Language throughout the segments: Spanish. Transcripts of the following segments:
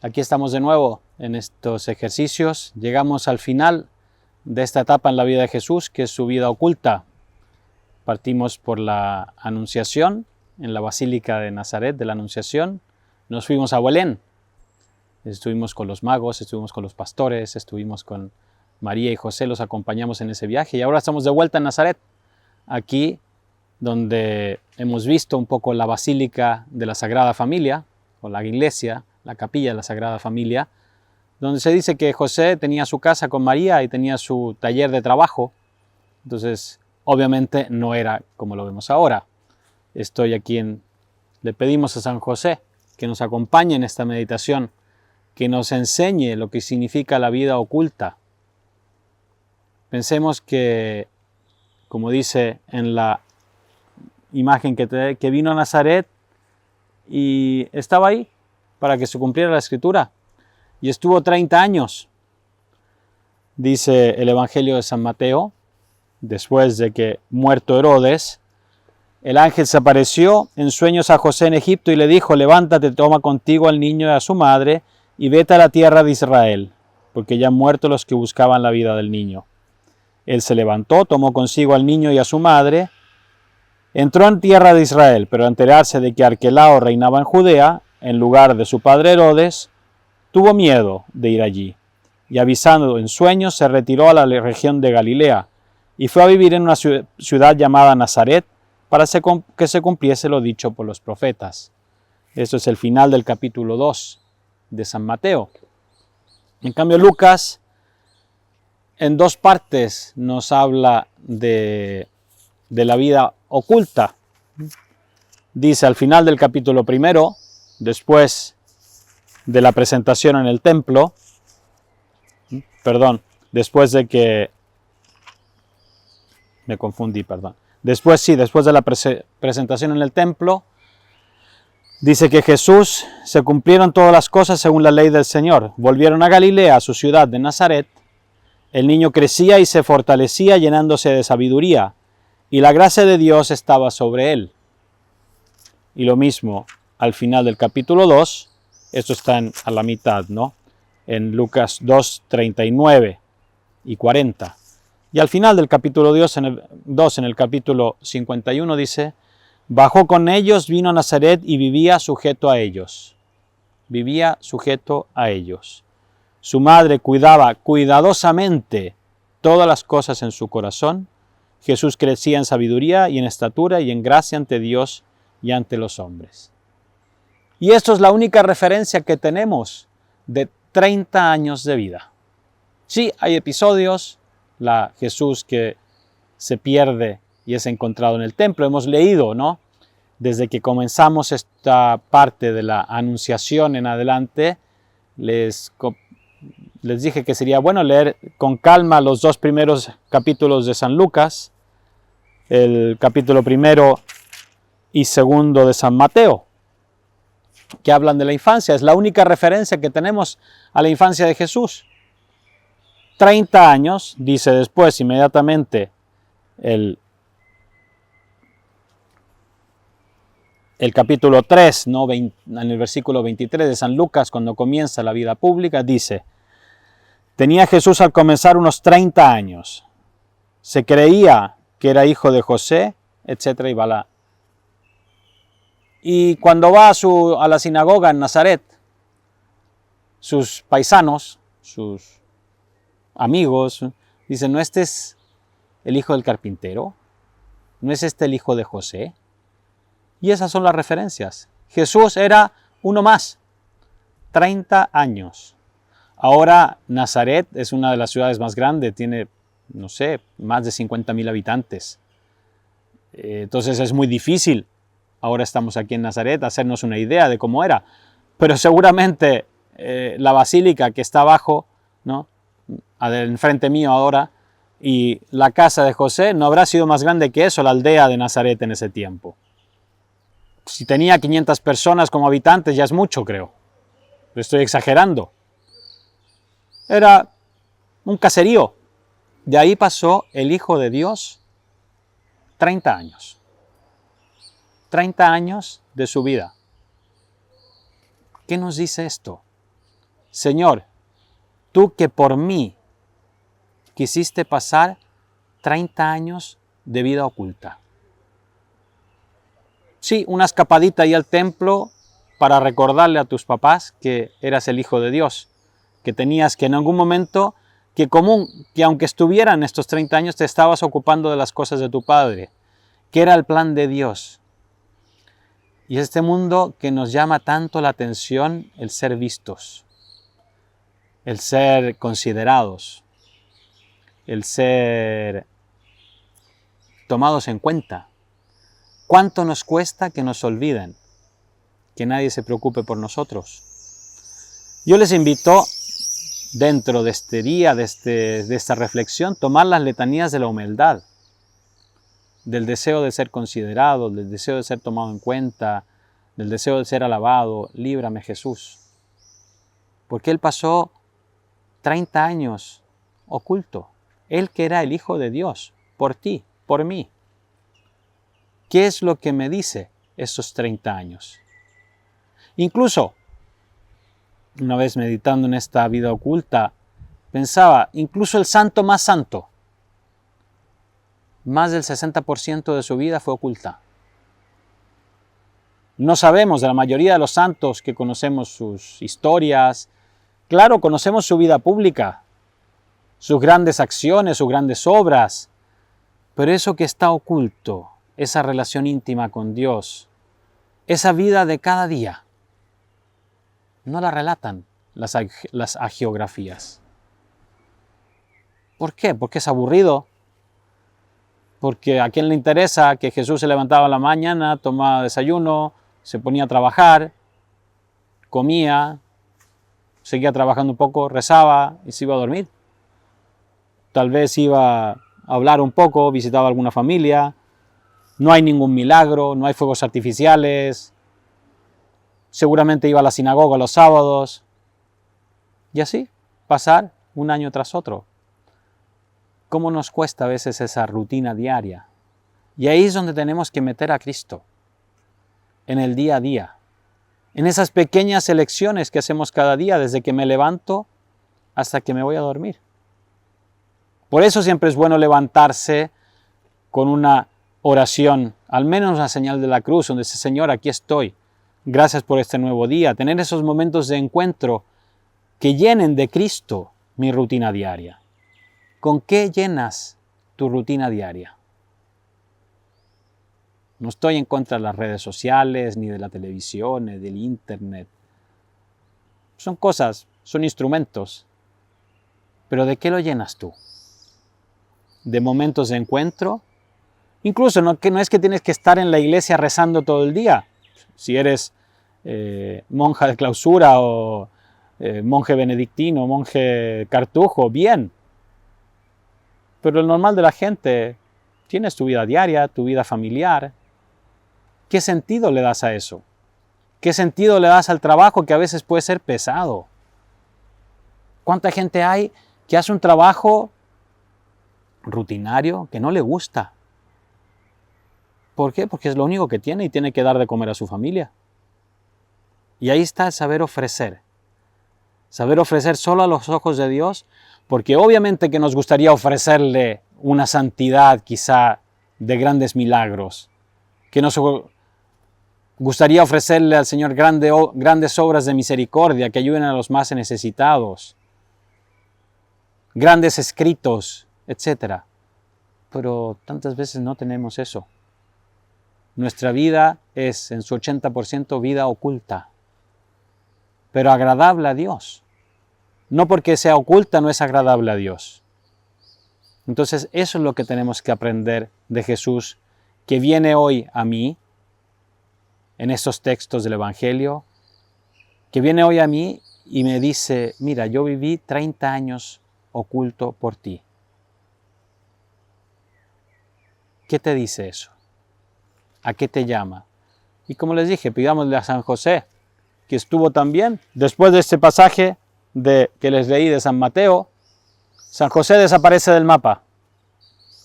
Aquí estamos de nuevo en estos ejercicios. Llegamos al final de esta etapa en la vida de Jesús, que es su vida oculta. Partimos por la Anunciación, en la Basílica de Nazaret de la Anunciación. Nos fuimos a Belén. Estuvimos con los magos, estuvimos con los pastores, estuvimos con María y José, los acompañamos en ese viaje. Y ahora estamos de vuelta en Nazaret, aquí donde hemos visto un poco la Basílica de la Sagrada Familia, o la iglesia, la capilla de la Sagrada Familia, donde se dice que José tenía su casa con María y tenía su taller de trabajo. Entonces, obviamente no era como lo vemos ahora. Le pedimos a San José que nos acompañe en esta meditación, que nos enseñe lo que significa la vida oculta. Pensemos que, como dice en la imagen que vino a Nazaret y estaba ahí para que se cumpliera la Escritura. Y estuvo 30 años, dice el Evangelio de San Mateo, después de que muerto Herodes, el ángel se apareció en sueños a José en Egipto y le dijo: levántate, toma contigo al niño y a su madre y vete a la tierra de Israel, porque ya han muerto los que buscaban la vida del niño. Él se levantó, tomó consigo al niño y a su madre, entró en tierra de Israel, pero al enterarse de que Arquelao reinaba en Judea, en lugar de su padre Herodes, tuvo miedo de ir allí, y avisando en sueños se retiró a la región de Galilea, y fue a vivir en una ciudad llamada Nazaret, para que se cumpliese lo dicho por los profetas. Esto es el final del capítulo 2 de San Mateo. En cambio, Lucas, en dos partes, nos habla de la vida oculta. Dice al final del capítulo 1, después de la presentación en el templo, después de la presentación en el templo, dice que Jesús se cumplieron todas las cosas según la ley del Señor. Volvieron a Galilea, a su ciudad de Nazaret. El niño crecía y se fortalecía, llenándose de sabiduría, y la gracia de Dios estaba sobre él. Y lo mismo al final del capítulo 2, esto está a la mitad, ¿no? En Lucas 2, 39 y 40. Y al final del capítulo 2, en el capítulo 51, dice: bajó con ellos, vino a Nazaret y vivía sujeto a ellos. Vivía sujeto a ellos. Su madre cuidaba cuidadosamente todas las cosas en su corazón. Jesús crecía en sabiduría y en estatura y en gracia ante Dios y ante los hombres. Y esto es la única referencia que tenemos de 30 años de vida. Sí, hay episodios, Jesús que se pierde y es encontrado en el templo. Hemos leído, ¿no? Desde que comenzamos esta parte de la Anunciación en adelante, les dije que sería bueno leer con calma los dos primeros capítulos de San Lucas, el capítulo 1 y 2 de San Mateo, que hablan de la infancia. Es la única referencia que tenemos a la infancia de Jesús. 30 años, dice después inmediatamente el capítulo 3, ¿no? En el versículo 23 de San Lucas, cuando comienza la vida pública, dice: tenía Jesús al comenzar unos 30 años. Se creía que era hijo de José, etcétera, y va Y cuando va a la sinagoga en Nazaret, sus paisanos, sus amigos, dicen: ¿no este es el hijo del carpintero? ¿No es este el hijo de José? Y esas son las referencias. Jesús era uno más, 30 años. Ahora Nazaret es una de las ciudades más grandes, tiene, no sé, más de 50,000 habitantes. Entonces es muy difícil, ahora estamos aquí en Nazaret, hacernos una idea de cómo era. Pero seguramente la basílica que está abajo, ¿no? Enfrente mío ahora, y la casa de José no habrá sido más grande que eso, la aldea de Nazaret en ese tiempo. Si tenía 500 personas como habitantes ya es mucho, creo. Lo estoy exagerando. Era un caserío. De ahí pasó el Hijo de Dios 30 años. 30 años de su vida. ¿Qué nos dice esto? Señor, tú que por mí quisiste pasar 30 años de vida oculta. Sí, una escapadita ahí al templo para recordarle a tus papás que eras el Hijo de Dios, que tenías que en algún momento, que aunque estuvieran estos 30 años, te estabas ocupando de las cosas de tu Padre, que era el plan de Dios. Y este mundo que nos llama tanto la atención, el ser vistos, el ser considerados, el ser tomados en cuenta. ¿Cuánto nos cuesta que nos olviden? Que nadie se preocupe por nosotros. Yo les invito, dentro de este día, de esta reflexión, tomar las letanías de la humildad, del deseo de ser considerado, del deseo de ser tomado en cuenta, del deseo de ser alabado. Líbrame, Jesús. Porque Él pasó 30 años oculto. Él que era el Hijo de Dios, por ti, por mí. ¿Qué es lo que me dice esos 30 años? Incluso, una vez meditando en esta vida oculta, pensaba, incluso el santo más santo, más del 60% de su vida fue oculta. No sabemos de la mayoría de los santos que conocemos sus historias. Claro, conocemos su vida pública, sus grandes acciones, sus grandes obras, pero eso que está oculto, esa relación íntima con Dios, esa vida de cada día, no la relatan las hagiografías. ¿Por qué? Porque es aburrido. Porque a quién le interesa que Jesús se levantaba a la mañana, tomaba desayuno, se ponía a trabajar, comía, seguía trabajando un poco, rezaba y se iba a dormir. Tal vez iba a hablar un poco, visitaba alguna familia. No hay ningún milagro, no hay fuegos artificiales. Seguramente iba a la sinagoga los sábados. Y así, pasar un año tras otro. ¿Cómo nos cuesta a veces esa rutina diaria? Y ahí es donde tenemos que meter a Cristo, en el día a día, en esas pequeñas elecciones que hacemos cada día, desde que me levanto hasta que me voy a dormir. Por eso siempre es bueno levantarse con una oración, al menos una señal de la cruz, donde dice, Señor, aquí estoy, gracias por este nuevo día. Tener esos momentos de encuentro que llenen de Cristo mi rutina diaria. ¿Con qué llenas tu rutina diaria? No estoy en contra de las redes sociales, ni de la televisión, ni del internet. Son cosas, son instrumentos. Pero ¿de qué lo llenas tú? ¿De momentos de encuentro? Incluso no es que tienes que estar en la iglesia rezando todo el día. Si eres monja de clausura o monje benedictino, monje cartujo, bien. Pero el normal de la gente, tienes tu vida diaria, tu vida familiar. ¿Qué sentido le das a eso? ¿Qué sentido le das al trabajo que a veces puede ser pesado? ¿Cuánta gente hay que hace un trabajo rutinario que no le gusta? ¿Por qué? Porque es lo único que tiene y tiene que dar de comer a su familia. Y ahí está el saber ofrecer. Saber ofrecer solo a los ojos de Dios, porque obviamente que nos gustaría ofrecerle una santidad quizá de grandes milagros, que nos gustaría ofrecerle al Señor grandes obras de misericordia que ayuden a los más necesitados, grandes escritos, etc. Pero tantas veces no tenemos eso. Nuestra vida es en su 80% vida oculta, pero agradable a Dios. No porque sea oculta no es agradable a Dios. Entonces eso es lo que tenemos que aprender de Jesús, que viene hoy a mí, en estos textos del Evangelio, que viene hoy a mí y me dice, mira, yo viví 30 años oculto por ti. ¿Qué te dice eso? ¿A qué te llama? Y como les dije, pidámosle a San José, que estuvo también, después de este pasaje que les leí de San Mateo, San José desaparece del mapa,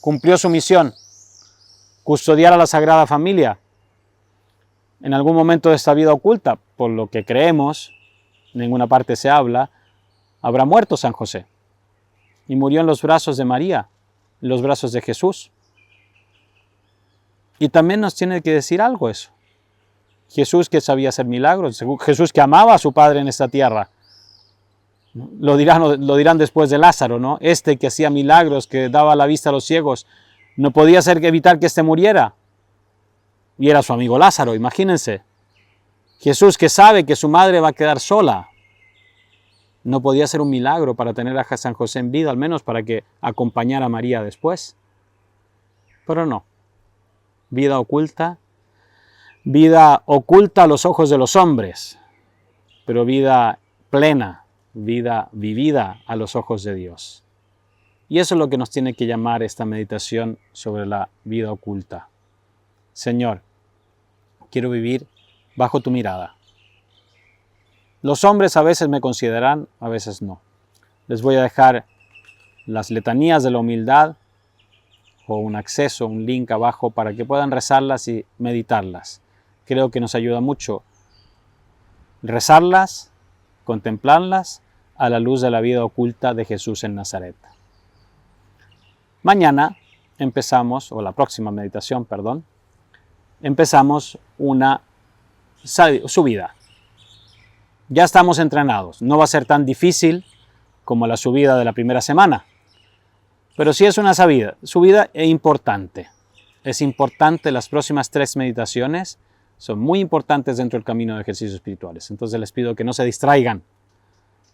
cumplió su misión, custodiar a la Sagrada Familia, en algún momento de esta vida oculta, por lo que creemos, en ninguna parte se habla, habrá muerto San José. Y murió en los brazos de María, en los brazos de Jesús. Y también nos tiene que decir algo eso. Jesús que sabía hacer milagros, Jesús que amaba a su Padre en esta tierra. Lo dirán después de Lázaro, ¿no? Este que hacía milagros, que daba la vista a los ciegos, no podía evitar que éste muriera. Y era su amigo Lázaro, imagínense. Jesús que sabe que su madre va a quedar sola. No podía hacer un milagro para tener a San José en vida, al menos para que acompañara a María después. Pero no. Vida oculta a los ojos de los hombres, pero vida plena, vida vivida a los ojos de Dios. Y eso es lo que nos tiene que llamar esta meditación sobre la vida oculta. Señor, quiero vivir bajo tu mirada. Los hombres a veces me consideran, a veces no. Les voy a dejar las letanías de la humildad o un acceso, un link abajo para que puedan rezarlas y meditarlas. Creo que nos ayuda mucho rezarlas, contemplarlas a la luz de la vida oculta de Jesús en Nazaret. Mañana empezamos, o la próxima meditación, perdón, empezamos una subida. Ya estamos entrenados, no va a ser tan difícil como la subida de la primera semana, pero sí es una subida importante. Es importante, las próximas 3 meditaciones son muy importantes dentro del camino de ejercicios espirituales. Entonces les pido que no se distraigan.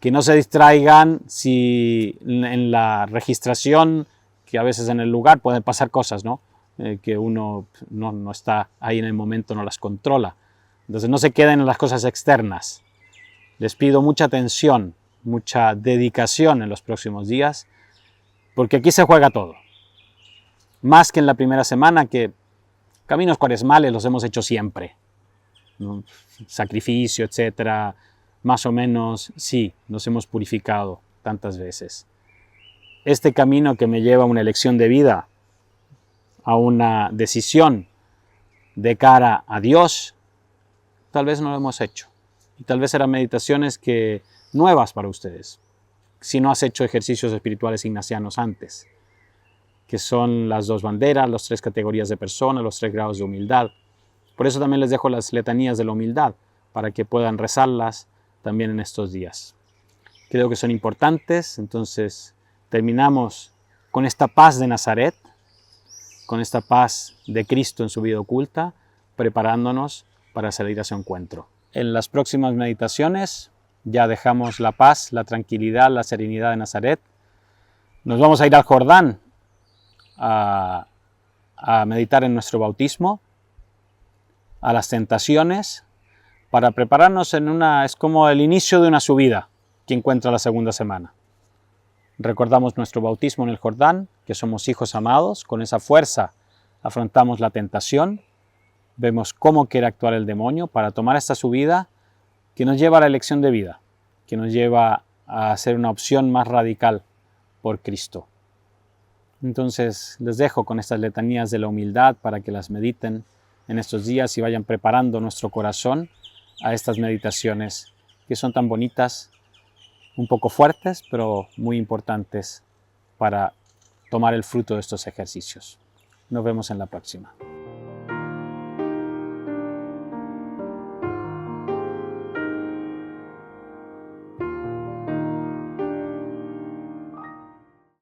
Que no se distraigan si en la registración, que a veces en el lugar pueden pasar cosas, ¿no? Que uno no está ahí en el momento, no las controla. Entonces no se queden en las cosas externas. Les pido mucha atención, mucha dedicación en los próximos días, porque aquí se juega todo. Más que en la primera semana, que caminos cuaresmales los hemos hecho siempre, ¿no? Sacrificio, etcétera, más o menos, sí, nos hemos purificado tantas veces. Este camino que me lleva a una elección de vida, a una decisión de cara a Dios, tal vez no lo hemos hecho. Y tal vez eran meditaciones nuevas para ustedes, si no has hecho ejercicios espirituales ignacianos antes, que son las 2 banderas, las 3 categorías de persona, los 3 grados de humildad. Por eso también les dejo las letanías de la humildad, para que puedan rezarlas también en estos días. Creo que son importantes, entonces terminamos con esta paz de Nazaret, con esta paz de Cristo en su vida oculta, preparándonos para salir a su encuentro. En las próximas meditaciones ya dejamos la paz, la tranquilidad, la serenidad de Nazaret. Nos vamos a ir al Jordán a meditar en nuestro bautismo, a las tentaciones, para prepararnos es como el inicio de una subida que encuentra la segunda semana. Recordamos nuestro bautismo en el Jordán, que somos hijos amados, con esa fuerza afrontamos la tentación, vemos cómo quiere actuar el demonio para tomar esta subida que nos lleva a la elección de vida, que nos lleva a hacer una opción más radical por Cristo. Entonces les dejo con estas letanías de la humildad para que las mediten en estos días y vayan preparando nuestro corazón a estas meditaciones que son tan bonitas, un poco fuertes, pero muy importantes para tomar el fruto de estos ejercicios. Nos vemos en la próxima.